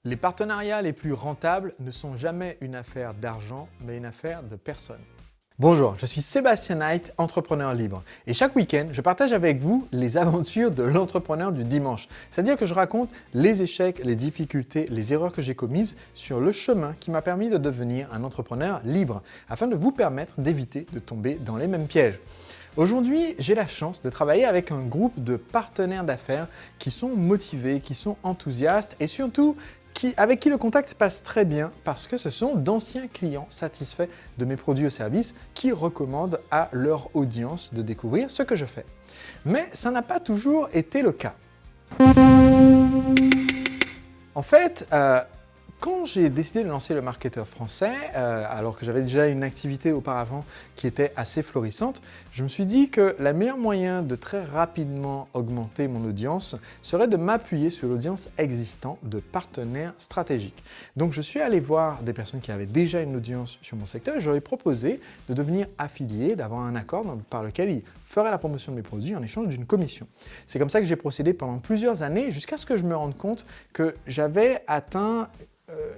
Les partenariats les plus rentables ne sont jamais une affaire d'argent, mais une affaire de personnes. Bonjour, je suis Sébastien Knight, entrepreneur libre. Et chaque week-end, je partage avec vous les aventures de l'entrepreneur du dimanche. C'est-à-dire que je raconte les échecs, les difficultés, les erreurs que j'ai commises sur le chemin qui m'a permis de devenir un entrepreneur libre, afin de vous permettre d'éviter de tomber dans les mêmes pièges. Aujourd'hui, j'ai la chance de travailler avec un groupe de partenaires d'affaires qui sont motivés, qui sont enthousiastes et surtout avec qui le contact passe très bien parce que ce sont d'anciens clients satisfaits de mes produits ou services qui recommandent à leur audience de découvrir ce que je fais. Mais ça n'a pas toujours été le cas. En fait, quand j'ai décidé de lancer le marketeur français, alors que j'avais déjà une activité auparavant qui était assez florissante, je me suis dit que le meilleur moyen de très rapidement augmenter mon audience serait de m'appuyer sur l'audience existante de partenaires stratégiques. Donc je suis allé voir des personnes qui avaient déjà une audience sur mon secteur et je leur ai proposé de devenir affiliés, d'avoir un accord par lequel ils feraient la promotion de mes produits en échange d'une commission. C'est comme ça que j'ai procédé pendant plusieurs années jusqu'à ce que je me rende compte que j'avais atteint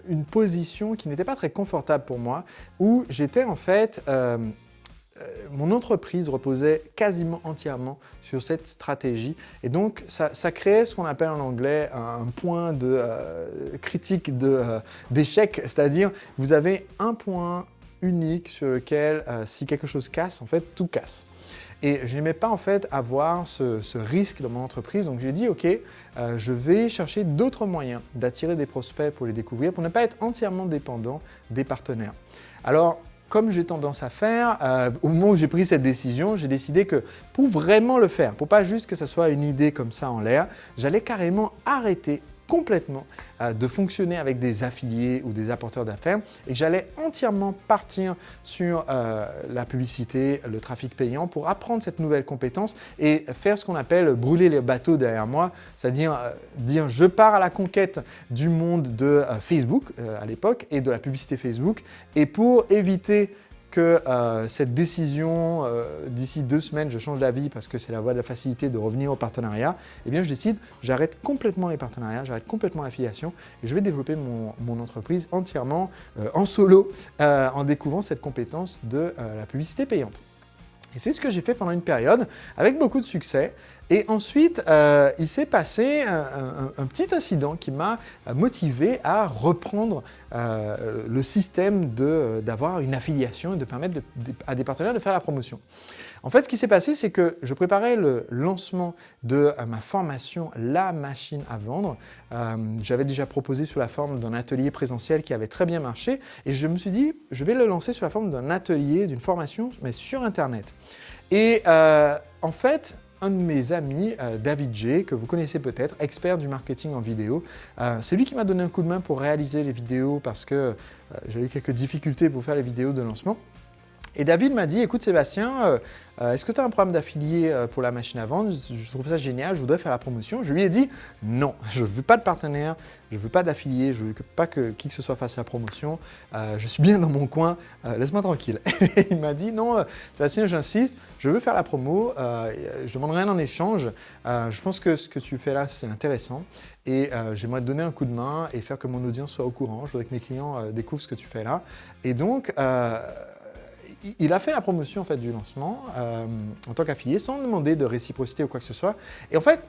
une position qui n'était pas très confortable pour moi, où j'étais en fait, mon entreprise reposait quasiment entièrement sur cette stratégie et donc ça créait ce qu'on appelle en anglais un point de critique d'échec, c'est-à-dire vous avez un point unique sur lequel si quelque chose casse, en fait tout casse. Et je n'aimais pas en fait avoir ce risque dans mon entreprise, donc j'ai dit ok, je vais chercher d'autres moyens d'attirer des prospects pour les découvrir, pour ne pas être entièrement dépendant des partenaires. Alors, comme j'ai tendance à faire, au moment où j'ai pris cette décision, j'ai décidé que pour vraiment le faire, pour pas juste que ça soit une idée comme ça en l'air, j'allais carrément arrêter complètement de fonctionner avec des affiliés ou des apporteurs d'affaires et que j'allais entièrement partir sur la publicité, le trafic payant pour apprendre cette nouvelle compétence et faire ce qu'on appelle brûler les bateaux derrière moi, c'est-à-dire dire je pars à la conquête du monde de Facebook à l'époque et de la publicité Facebook et pour éviter que cette décision, d'ici 2 semaines, je change d'avis parce que c'est la voie de la facilité de revenir au partenariat, eh bien je décide, j'arrête complètement les partenariats, j'arrête complètement l'affiliation et je vais développer mon entreprise entièrement en solo en découvrant cette compétence de la publicité payante. Et c'est ce que j'ai fait pendant une période avec beaucoup de succès. Et ensuite, il s'est passé un petit incident qui m'a motivé à reprendre le système d'avoir une affiliation et de permettre à des partenaires de faire la promotion. En fait, ce qui s'est passé, c'est que je préparais le lancement de ma formation La Machine à Vendre. J'avais déjà proposé sous la forme d'un atelier présentiel qui avait très bien marché et je me suis dit, je vais le lancer sous la forme d'un atelier, d'une formation, mais sur Internet. Et en fait, un de mes amis, David J, que vous connaissez peut-être, expert du marketing en vidéo, c'est lui qui m'a donné un coup de main pour réaliser les vidéos parce que j'avais eu quelques difficultés pour faire les vidéos de lancement. Et David m'a dit, écoute Sébastien, est-ce que tu as un programme d'affilié pour la machine à vendre? Je trouve ça génial, je voudrais faire la promotion. Je lui ai dit, non, je ne veux pas de partenaire, je ne veux pas d'affilié, je ne veux pas que qui que ce soit fasse la promotion. Je suis bien dans mon coin, laisse-moi tranquille. Et il m'a dit, non Sébastien, j'insiste, je veux faire la promo, je ne demande rien en échange. Je pense que ce que tu fais là, c'est intéressant. Et j'aimerais te donner un coup de main et faire que mon audience soit au courant. Je voudrais que mes clients découvrent ce que tu fais là. Et donc, il a fait la promotion en fait, du lancement en tant qu'affilié sans demander de réciprocité ou quoi que ce soit. Et en fait,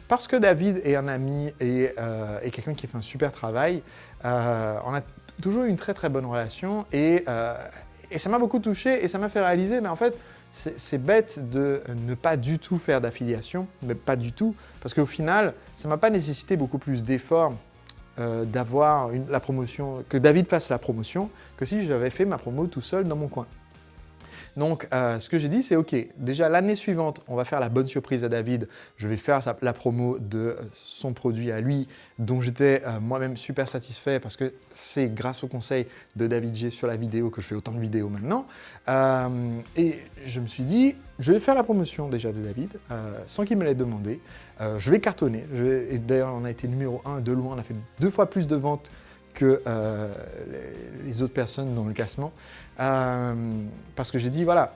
parce que David est un ami et quelqu'un qui fait un super travail, on a toujours eu une très très bonne relation et ça m'a beaucoup touché et ça m'a fait réaliser, mais en fait, c'est bête de ne pas du tout faire d'affiliation, mais pas du tout, parce qu'au final, ça ne m'a pas nécessité beaucoup plus d'efforts d'avoir la promotion, que David fasse la promotion, que si j'avais fait ma promo tout seul dans mon coin. Donc, ce que j'ai dit, c'est OK, déjà l'année suivante, on va faire la bonne surprise à David. Je vais faire la promo de son produit à lui, dont j'étais moi-même super satisfait parce que c'est grâce au conseil de David G sur la vidéo que je fais autant de vidéos maintenant. Et je me suis dit, je vais faire la promotion déjà de David sans qu'il me l'ait demandé. Je vais cartonner. Et d'ailleurs, on a été numéro 1 de loin. On a fait 2 fois plus de ventes que les autres personnes dans le classement. Parce que j'ai dit, voilà,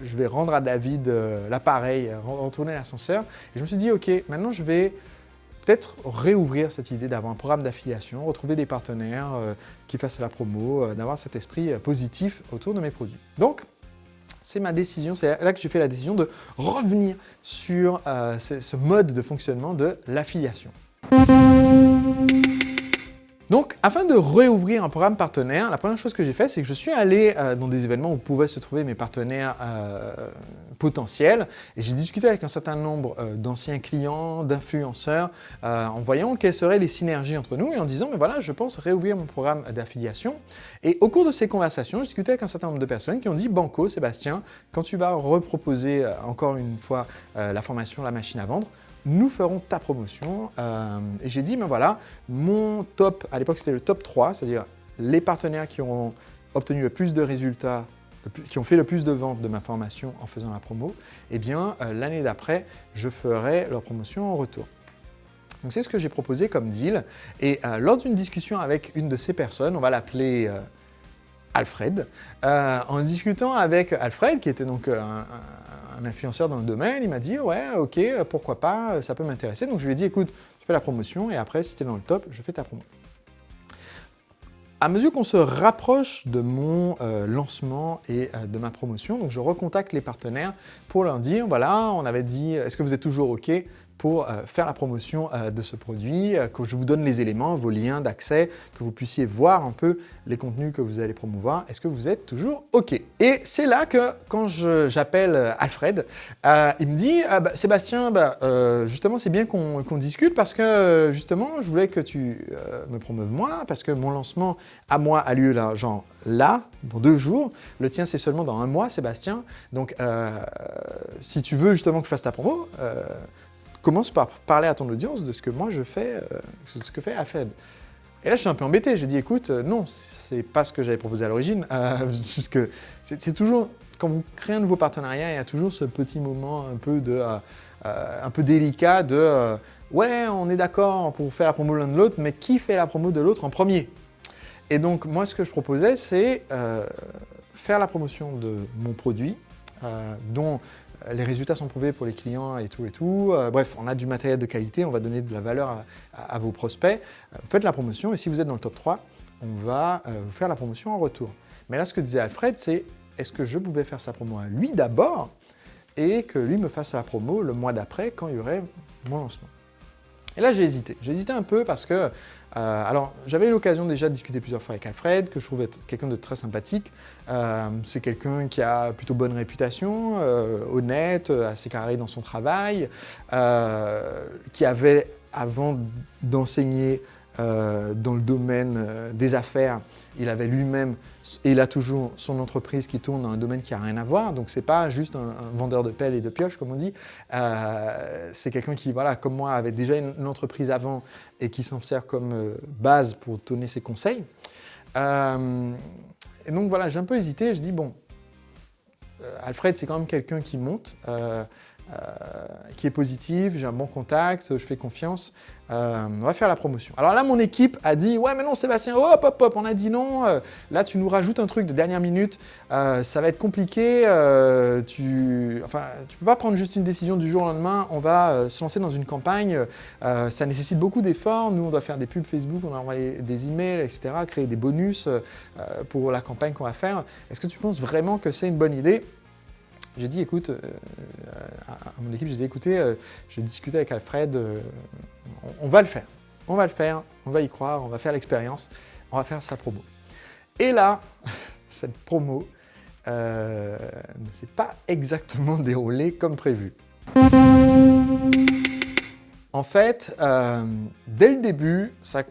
je vais rendre à David l'appareil, retourner l'ascenseur. Et je me suis dit, OK, maintenant je vais peut-être réouvrir cette idée d'avoir un programme d'affiliation, retrouver des partenaires qui fassent la promo, d'avoir cet esprit positif autour de mes produits. Donc, c'est ma décision, c'est là que j'ai fait la décision de revenir sur ce mode de fonctionnement de l'affiliation. Donc, afin de réouvrir un programme partenaire, la première chose que j'ai fait, c'est que je suis allé dans des événements où pouvaient se trouver mes partenaires potentiels et j'ai discuté avec un certain nombre d'anciens clients, d'influenceurs, en voyant quelles seraient les synergies entre nous et en disant, mais voilà, je pense réouvrir mon programme d'affiliation. Et au cours de ces conversations, j'ai discuté avec un certain nombre de personnes qui ont dit, Banco, Sébastien, quand tu vas reproposer encore une fois la formation La Machine à Vendre, nous ferons ta promotion. Et j'ai dit, ben voilà, mon top, à l'époque c'était le top 3, c'est-à-dire les partenaires qui ont obtenu le plus de résultats, qui ont fait le plus de ventes de ma formation en faisant la promo, eh bien l'année d'après, je ferai leur promotion en retour. Donc c'est ce que j'ai proposé comme deal. Et lors d'une discussion avec une de ces personnes, on va l'appeler Alfred, en discutant avec Alfred, qui était donc un influenceur dans le domaine, il m'a dit « ouais, ok, pourquoi pas, ça peut m'intéresser ». Donc je lui ai dit « écoute, je fais la promotion et après, si tu es dans le top, je fais ta promo ». À mesure qu'on se rapproche de mon lancement et de ma promotion, donc je recontacte les partenaires pour leur dire « voilà, on avait dit, est-ce que vous êtes toujours ok pour faire la promotion de ce produit, que je vous donne les éléments, vos liens d'accès, que vous puissiez voir un peu les contenus que vous allez promouvoir. Est-ce que vous êtes toujours OK ?» Et c'est là que, quand j'appelle Alfred, il me dit Sébastien, justement, c'est bien qu'on discute parce que, justement, je voulais que tu me promeuves moi, parce que mon lancement à moi a lieu là, genre là, dans 2 jours. Le tien, c'est seulement dans 1 mois, Sébastien. Donc, si tu veux justement que je fasse ta promo, commence par parler à ton audience de ce que moi je fais, ce que fait Alfred. Et là, je suis un peu embêté. J'ai dit, écoute, non, c'est pas ce que j'avais proposé à l'origine. Parce que c'est toujours, quand vous créez un nouveau partenariat, il y a toujours ce petit moment un peu délicat de ouais, on est d'accord pour faire la promo l'un de l'autre, mais qui fait la promo de l'autre en premier? Et donc, moi, ce que je proposais, c'est faire la promotion de mon produit, dont les résultats sont prouvés pour les clients et tout. Bref, on a du matériel de qualité, on va donner de la valeur à vos prospects. Faites la promotion et si vous êtes dans le top 3, on va vous faire la promotion en retour. Mais là, ce que disait Alfred, c'est est-ce que je pouvais faire sa promo à lui d'abord et que lui me fasse la promo le mois d'après quand il y aurait mon lancement. Et là, j'ai hésité. J'ai hésité un peu parce que alors, j'avais eu l'occasion déjà de discuter plusieurs fois avec Alfred, que je trouve être quelqu'un de très sympathique. C'est quelqu'un qui a plutôt bonne réputation, honnête, assez carré dans son travail, qui avait, avant d'enseigner dans le domaine des affaires, il avait lui-même, et il a toujours son entreprise qui tourne dans un domaine qui n'a rien à voir, donc c'est pas juste un vendeur de pelles et de pioches, comme on dit, c'est quelqu'un qui, voilà, comme moi, avait déjà une entreprise avant et qui s'en sert comme base pour donner ses conseils. Et donc voilà, j'ai un peu hésité, je dis bon, Alfred c'est quand même quelqu'un qui monte, qui est positif, j'ai un bon contact, je fais confiance, on va faire la promotion. Alors là, mon équipe a dit « ouais, mais non, Sébastien, hop, on a dit non, là, tu nous rajoutes un truc de dernière minute, ça va être compliqué, tu peux pas prendre juste une décision du jour au lendemain, on va se lancer dans une campagne, ça nécessite beaucoup d'efforts, nous, on doit faire des pubs Facebook, on doit envoyer des emails, etc., créer des bonus pour la campagne qu'on va faire. Est-ce que tu penses vraiment que c'est une bonne idée ?» J'ai dit, écoute, à mon équipe, j'ai dit, écoutez, j'ai discuté avec Alfred, on va le faire, on va y croire, on va faire l'expérience, on va faire sa promo. Et là, cette promo ne s'est pas exactement déroulée comme prévu. En fait, dès le début, ça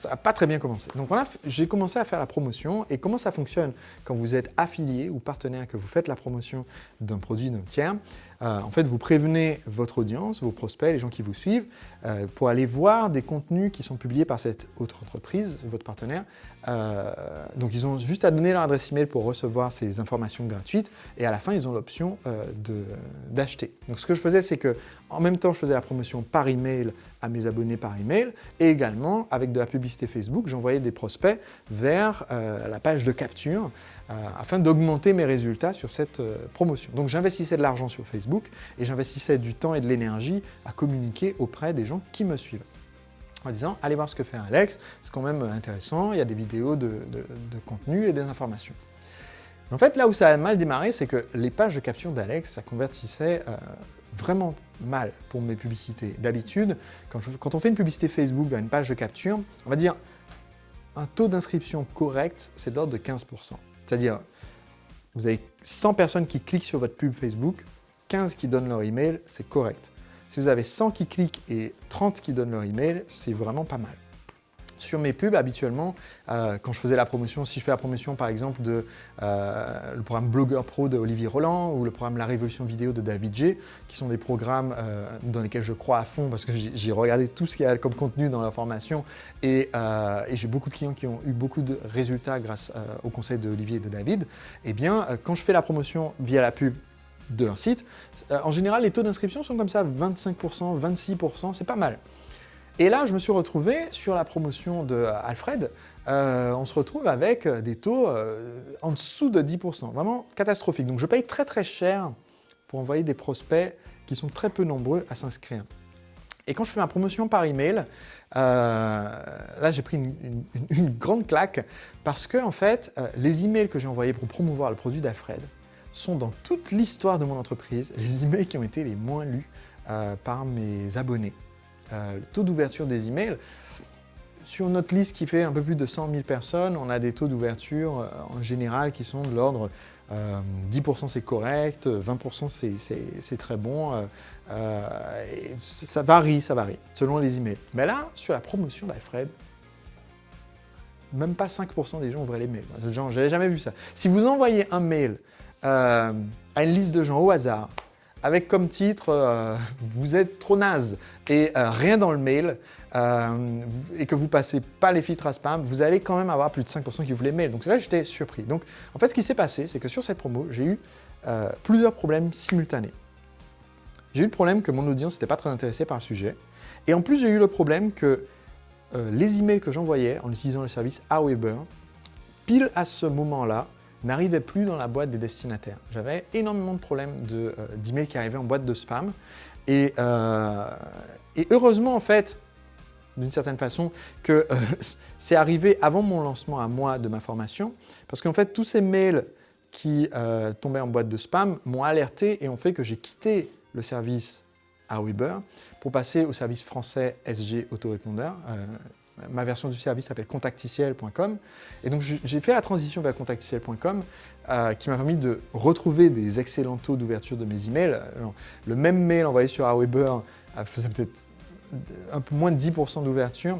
n'a pas très bien commencé. Donc j'ai commencé à faire la promotion et comment ça fonctionne quand vous êtes affilié ou partenaire, que vous faites la promotion d'un produit d'un tiers. En fait, vous prévenez votre audience, vos prospects, les gens qui vous suivent, pour aller voir des contenus qui sont publiés par cette autre entreprise, votre partenaire. Donc ils ont juste à donner leur adresse email pour recevoir ces informations gratuites et à la fin, ils ont l'option d'acheter. Donc ce que je faisais, c'est que en même temps, je faisais la promotion par email à mes abonnés par email et également avec de la publicité Facebook, j'envoyais des prospects vers la page de capture afin d'augmenter mes résultats sur cette promotion. Donc j'investissais de l'argent sur Facebook et j'investissais du temps et de l'énergie à communiquer auprès des gens qui me suivent. en disant allez voir ce que fait Alex, c'est quand même intéressant, il y a des vidéos de contenu et des informations. En fait, là où ça a mal démarré, c'est que les pages de capture d'Alex, ça convertissait vraiment mal pour mes publicités. D'habitude, quand on fait une publicité Facebook vers une page de capture, on va dire un taux d'inscription correct, c'est de l'ordre de 15%. C'est-à-dire, vous avez 100 personnes qui cliquent sur votre pub Facebook, 15 qui donnent leur email, c'est correct. Si vous avez 100 qui cliquent et 30 qui donnent leur email, c'est vraiment pas mal. Sur mes pubs, habituellement, quand je faisais la promotion, si je fais la promotion par exemple de le programme Blogueur Pro de Olivier Roland ou le programme La Révolution Vidéo de David G, qui sont des programmes dans lesquels je crois à fond parce que j'ai regardé tout ce qu'il y a comme contenu dans la formation et j'ai beaucoup de clients qui ont eu beaucoup de résultats grâce au conseil de Olivier et de David, eh bien, quand je fais la promotion via la pub de leur site, en général, les taux d'inscription sont comme ça, 25%, 26%, c'est pas mal. Et là, je me suis retrouvé sur la promotion de Alfred, on se retrouve avec des taux en dessous de 10%, vraiment catastrophique. Donc je paye très très cher pour envoyer des prospects qui sont très peu nombreux à s'inscrire. Et quand je fais ma promotion par email, là j'ai pris une grande claque parce que en fait, les emails que j'ai envoyés pour promouvoir le produit d'Alfred sont dans toute l'histoire de mon entreprise les emails qui ont été les moins lus par mes abonnés. Le taux d'ouverture des emails, sur notre liste qui fait un peu plus de 100 000 personnes, on a des taux d'ouverture en général qui sont de l'ordre 10% c'est correct, 20% c'est très bon, et ça varie selon les emails. Mais là, sur la promotion d'Alfred, même pas 5% des gens ouvraient les mails. Genre, j'avais jamais vu ça. Si vous envoyez un mail à une liste de gens au hasard, avec comme titre « Vous êtes trop naze » et rien dans le mail, et que vous passez pas les filtres à spam, vous allez quand même avoir plus de 5% qui ouvrent les mails. Donc là, j'étais surpris. Donc en fait, ce qui s'est passé, c'est que sur cette promo, j'ai eu plusieurs problèmes simultanés. J'ai eu le problème que mon audience n'était pas très intéressée par le sujet. Et en plus, j'ai eu le problème que les emails que j'envoyais en utilisant le service Aweber, pile à ce moment-là, n'arrivait plus dans la boîte des destinataires. J'avais énormément de problèmes d'emails qui arrivaient en boîte de spam. Et heureusement, en fait, d'une certaine façon, que c'est arrivé avant mon lancement à moi de ma formation, parce qu'en fait, tous ces mails qui tombaient en boîte de spam m'ont alerté et ont fait que j'ai quitté le service Aweber pour passer au service français SG Autorépondeur. Ma version du service s'appelle contacticiel.com. Et donc, j'ai fait la transition vers contacticiel.com qui m'a permis de retrouver des excellents taux d'ouverture de mes emails. Le même mail envoyé sur Aweber faisait peut-être un peu moins de 10% d'ouverture,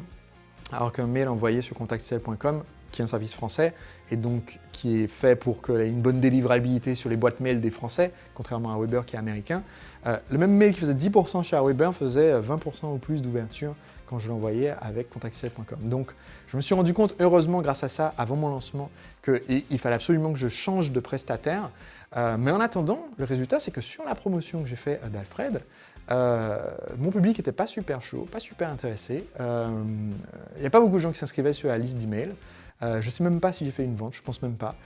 alors qu'un mail envoyé sur contacticiel.com, qui est un service français, et donc qui est fait pour qu'il y ait une bonne délivrabilité sur les boîtes mail des Français, contrairement à Aweber qui est américain. Le même mail qui faisait 10% chez Aweber faisait 20% ou plus d'ouverture quand je l'envoyais avec contacticiel.com. Donc je me suis rendu compte, heureusement grâce à ça, avant mon lancement, qu'il fallait absolument que je change de prestataire. Mais en attendant, le résultat, c'est que sur la promotion que j'ai faite d'Alfred, mon public n'était pas super chaud, pas super intéressé. Il n'y a pas beaucoup de gens qui s'inscrivaient sur la liste d'emails. Je ne sais même pas si j'ai fait une vente, je pense même pas.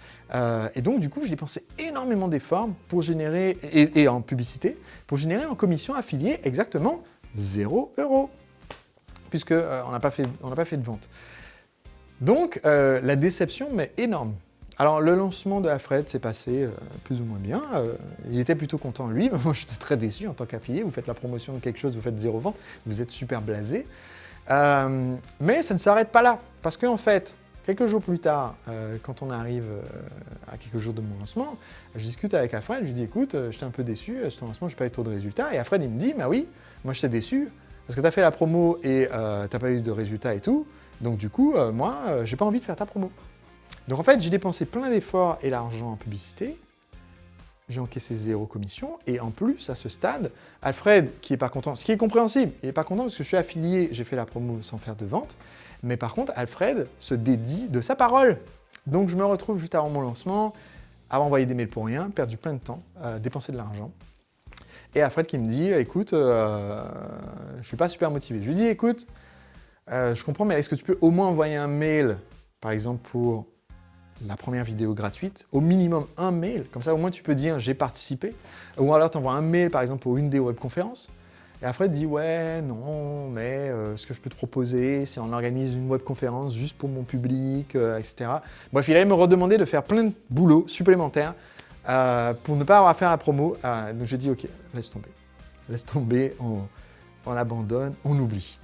Et donc du coup, j'ai dépensé énormément d'efforts pour générer, et en publicité, pour générer en commission affiliée exactement 0 €, puisqu'on n'a pas fait de vente. Donc la déception m'est énorme. Alors le lancement de Alfred s'est passé plus ou moins bien, il était plutôt content lui, moi j'étais très déçu en tant qu'affilié, vous faites la promotion de quelque chose, vous faites 0 vente, vous êtes super blasé. Mais ça ne s'arrête pas là, parce qu'en fait, quelques jours plus tard, quand on arrive à quelques jours de mon lancement, je discute avec Alfred, je lui dis écoute, j'étais un peu déçu, sur ton lancement, je n'ai pas eu trop de résultats, et Alfred il me dit bah oui, moi j'étais déçu, parce que tu as fait la promo et tu n'as pas eu de résultats et tout, donc du coup, moi, j'ai pas envie de faire ta promo. Donc en fait, j'ai dépensé plein d'efforts et l'argent en publicité, j'ai encaissé 0 commission, et en plus, à ce stade, Alfred, qui n'est pas content, ce qui est compréhensible, il n'est pas content parce que je suis affilié, j'ai fait la promo sans faire de vente, mais par contre, Alfred se dédie de sa parole. Donc je me retrouve juste avant mon lancement, à envoyer des mails pour rien, perdu plein de temps, dépenser de l'argent. Et Alfred qui me dit, écoute, je ne suis pas super motivé. Je lui dis, écoute, je comprends, mais est-ce que tu peux au moins envoyer un mail, par exemple pour la première vidéo gratuite, au minimum un mail, comme ça au moins tu peux dire j'ai participé, ou alors tu envoies un mail par exemple pour une des webconférences, Et Alfred dit ouais, non, mais ce que je peux te proposer, c'est on organise une webconférence juste pour mon public, etc. Bref, il allait me redemander de faire plein de boulot supplémentaires pour ne pas avoir à faire la promo. Donc j'ai dit ok, laisse tomber, on abandonne, on oublie.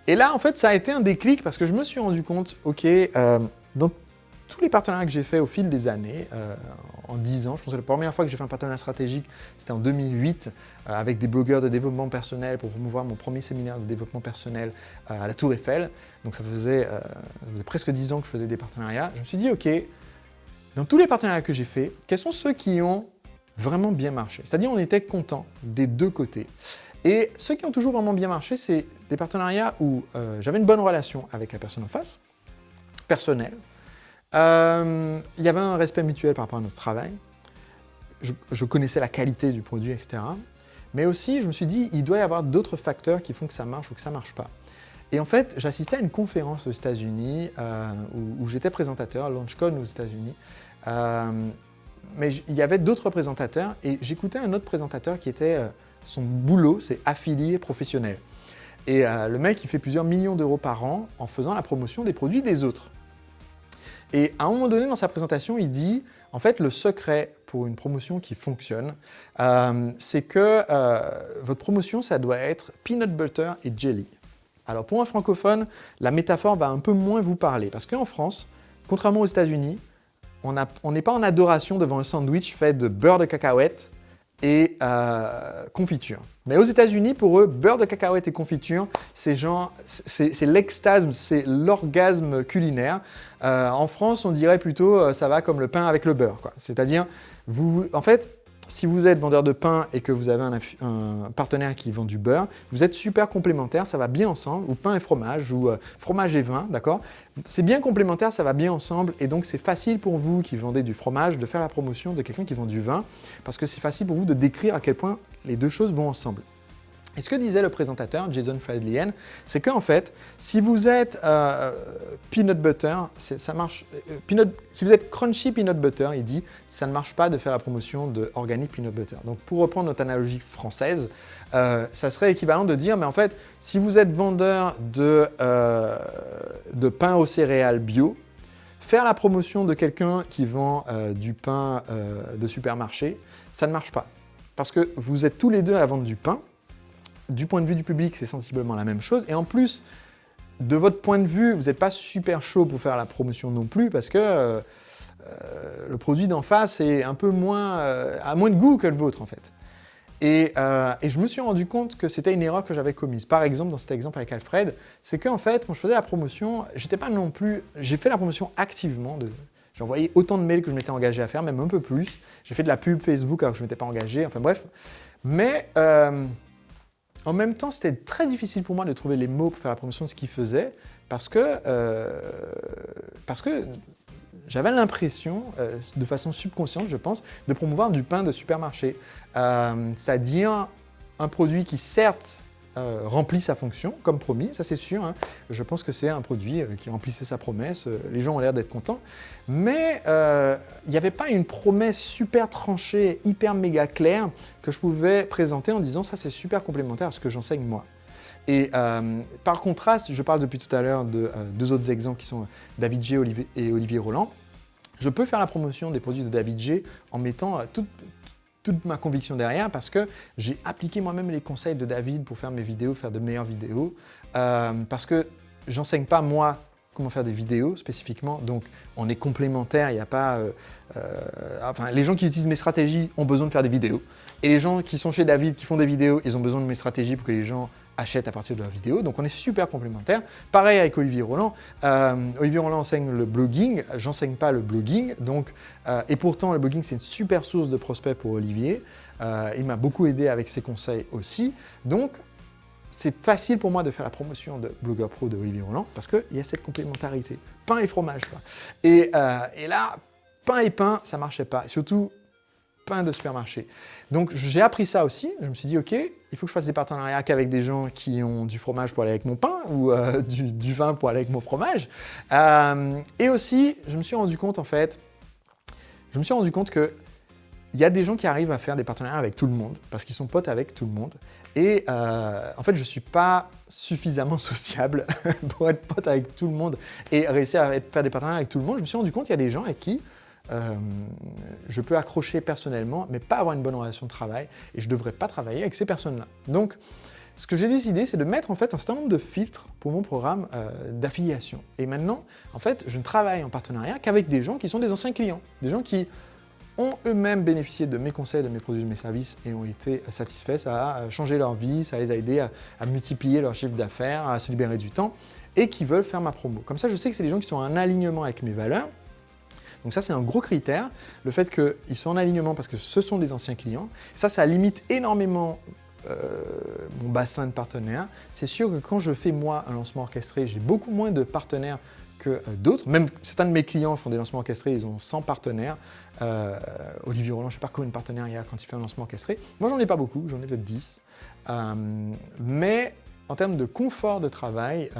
Et là, en fait, ça a été un déclic parce que je me suis rendu compte, ok, dans tous les partenariats que j'ai faits au fil des années, en 10 ans, je pense que la première fois que j'ai fait un partenariat stratégique, c'était en 2008, avec des blogueurs de développement personnel pour promouvoir mon premier séminaire de développement personnel à la Tour Eiffel. Donc ça faisait presque 10 ans que je faisais des partenariats. Je me suis dit, ok, dans tous les partenariats que j'ai faits, quels sont ceux qui ont vraiment bien marché? C'est-à-dire, on était content des deux côtés. Et ceux qui ont toujours vraiment bien marché, c'est des partenariats où j'avais une bonne relation avec la personne en face, personnelle. Il y avait un respect mutuel par rapport à notre travail. Je connaissais la qualité du produit, etc. Mais aussi, je me suis dit, il doit y avoir d'autres facteurs qui font que ça marche ou que ça ne marche pas. Et en fait, j'assistais à une conférence aux États-Unis où j'étais présentateur, LaunchCon aux États-Unis. Mais il y avait d'autres présentateurs et j'écoutais un autre présentateur qui était... son boulot, c'est affilié professionnel. Et le mec, il fait plusieurs millions d'euros par an en faisant la promotion des produits des autres. Et à un moment donné, dans sa présentation, il dit, en fait, le secret pour une promotion qui fonctionne, c'est que votre promotion, ça doit être peanut butter et jelly. Alors, pour un francophone, la métaphore va un peu moins vous parler. Parce qu'en France, contrairement aux États-Unis, on n'est pas en adoration devant un sandwich fait de beurre de cacahuète et confiture. Mais aux États-Unis, pour eux, beurre de cacahuète et confiture, c'est l'extase, c'est l'orgasme culinaire. En France, on dirait plutôt ça va comme le pain avec le beurre, quoi. C'est-à-dire, en fait, si vous êtes vendeur de pain et que vous avez un partenaire qui vend du beurre, vous êtes super complémentaires, ça va bien ensemble, ou pain et fromage, ou fromage et vin, d'accord? C'est bien complémentaire, ça va bien ensemble, et donc c'est facile pour vous qui vendez du fromage de faire la promotion de quelqu'un qui vend du vin, parce que c'est facile pour vous de décrire à quel point les deux choses vont ensemble. Et ce que disait le présentateur, Jason Fradlien, c'est qu'en fait, si vous êtes peanut butter, ça marche. Si vous êtes crunchy peanut butter, il dit, ça ne marche pas de faire la promotion de organic peanut butter. Donc pour reprendre notre analogie française, ça serait équivalent de dire, mais en fait, si vous êtes vendeur de pain aux céréales bio, faire la promotion de quelqu'un qui vend du pain de supermarché, ça ne marche pas. Parce que vous êtes tous les deux à vendre du pain. Du point de vue du public, c'est sensiblement la même chose. Et en plus, de votre point de vue, vous n'êtes pas super chaud pour faire la promotion non plus parce que le produit d'en face est un peu moins, a moins de goût que le vôtre en fait. Et je me suis rendu compte que c'était une erreur que j'avais commise. Par exemple, dans cet exemple avec Alfred, c'est qu'en fait, quand je faisais la promotion, j'étais pas non plus... J'ai fait la promotion activement. J'ai envoyé autant de mails que je m'étais engagé à faire, même un peu plus. J'ai fait de la pub Facebook alors que je ne m'étais pas engagé. Enfin bref. Mais... en même temps, c'était très difficile pour moi de trouver les mots pour faire la promotion de ce qu'il faisait parce que j'avais l'impression, de façon subconsciente, je pense, de promouvoir du pain de supermarché. C'est-à-dire un produit qui, certes, remplit sa fonction, comme promis, ça c'est sûr. Hein. Je pense que c'est un produit qui remplissait sa promesse, les gens ont l'air d'être contents. Mais il n'y avait pas une promesse super tranchée, hyper méga claire que je pouvais présenter en disant ça c'est super complémentaire à ce que j'enseigne moi. Et par contraste, je parle depuis tout à l'heure de deux autres exemples qui sont David J et Olivier Roland. Je peux faire la promotion des produits de David J en mettant toute ma conviction derrière parce que j'ai appliqué moi-même les conseils de David pour faire mes vidéos, faire de meilleures vidéos. Parce que j'enseigne pas moi comment faire des vidéos spécifiquement, donc on est complémentaires, il n'y a pas... enfin, les gens qui utilisent mes stratégies ont besoin de faire des vidéos. Et les gens qui sont chez David, qui font des vidéos, ils ont besoin de mes stratégies pour que les gens achètent à partir de leurs vidéos. Donc on est super complémentaires. Pareil avec Olivier Roland. Olivier Roland enseigne le blogging, j'enseigne pas le blogging. Donc, et pourtant, le blogging, c'est une super source de prospects pour Olivier. Il m'a beaucoup aidé avec ses conseils aussi. Donc, c'est facile pour moi de faire la promotion de Blogueur Pro de Olivier Roland parce qu'il y a cette complémentarité. Pain et fromage, quoi. Et là, pain et pain, ça marchait pas. Et surtout, pain de supermarché. Donc j'ai appris ça aussi. Je me suis dit, ok, il faut que je fasse des partenariats qu'avec des gens qui ont du fromage pour aller avec mon pain ou du vin pour aller avec mon fromage. Et aussi, je me suis rendu compte que Il y a des gens qui arrivent à faire des partenariats avec tout le monde, parce qu'ils sont potes avec tout le monde. Et en fait, je ne suis pas suffisamment sociable pour être pote avec tout le monde et réussir à faire des partenariats avec tout le monde. Je me suis rendu compte qu'il y a des gens avec qui je peux accrocher personnellement, mais pas avoir une bonne relation de travail, et je ne devrais pas travailler avec ces personnes-là. Donc, ce que j'ai décidé, c'est de mettre en fait un certain nombre de filtres pour mon programme d'affiliation. Et maintenant, en fait, je ne travaille en partenariat qu'avec des gens qui sont des anciens clients, des gens qui ont eux-mêmes bénéficié de mes conseils, de mes produits, de mes services et ont été satisfaits. Ça a changé leur vie, ça les a aidés à multiplier leur chiffre d'affaires, à se libérer du temps et qui veulent faire ma promo. Comme ça, je sais que c'est des gens qui sont en alignement avec mes valeurs. Donc ça, c'est un gros critère, le fait qu'ils soient en alignement parce que ce sont des anciens clients. Ça limite énormément mon bassin de partenaires. C'est sûr que quand je fais moi un lancement orchestré, j'ai beaucoup moins de partenaires que d'autres. Même certains de mes clients font des lancements orchestrés, ils ont 100 partenaires. Olivier Roland, je ne sais pas combien de partenaires il y a quand il fait un lancement orchestré. Moi, j'en ai pas beaucoup, j'en ai peut-être 10. Mais en termes de confort de travail,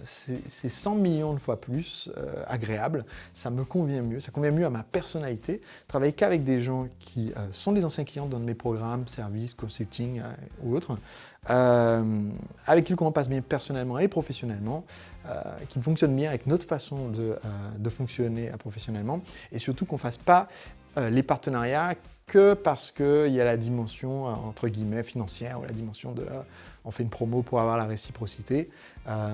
c'est 100 millions de fois plus agréable. Ça me convient mieux, ça convient mieux à ma personnalité. Travailler qu'avec des gens qui sont des anciens clients dans mes programmes, services, consulting ou autres, avec qui on passe bien personnellement et professionnellement, qui fonctionnent bien avec notre façon de fonctionner professionnellement, et surtout qu'on ne fasse pas les partenariats que parce qu'il y a la dimension entre guillemets financière ou la dimension de on fait une promo pour avoir la réciprocité,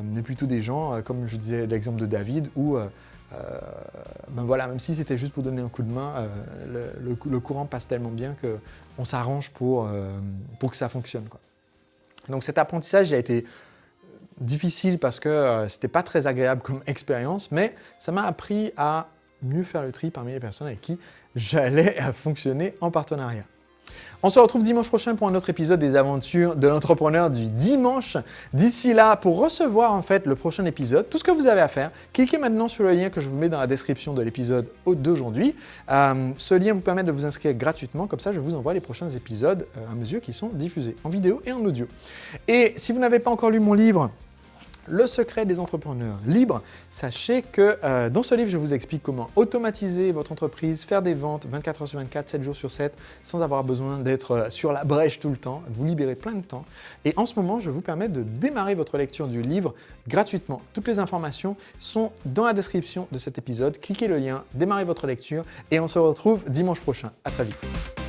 mais plutôt des gens, comme je disais l'exemple de David, où ben voilà, même si c'était juste pour donner un coup de main, le courant passe tellement bien qu'on s'arrange pour que ça fonctionne, quoi. Donc cet apprentissage a été difficile parce que c'était pas très agréable comme expérience, mais ça m'a appris à mieux faire le tri parmi les personnes avec qui j'allais fonctionner en partenariat. On se retrouve dimanche prochain pour un autre épisode des aventures de l'entrepreneur du dimanche. D'ici là, pour recevoir en fait le prochain épisode, tout ce que vous avez à faire, cliquez maintenant sur le lien que je vous mets dans la description de l'épisode d'aujourd'hui. Ce lien vous permet de vous inscrire gratuitement, comme ça je vous envoie les prochains épisodes à mesure qu'ils sont diffusés en vidéo et en audio. Et si vous n'avez pas encore lu mon livre, Le secret des entrepreneurs libres, sachez que dans ce livre, je vous explique comment automatiser votre entreprise, faire des ventes 24 heures sur 24, 7 jours sur 7, sans avoir besoin d'être sur la brèche tout le temps, vous libérez plein de temps. Et en ce moment, je vous permets de démarrer votre lecture du livre gratuitement. Toutes les informations sont dans la description de cet épisode. Cliquez le lien, démarrez votre lecture et on se retrouve dimanche prochain. À très vite.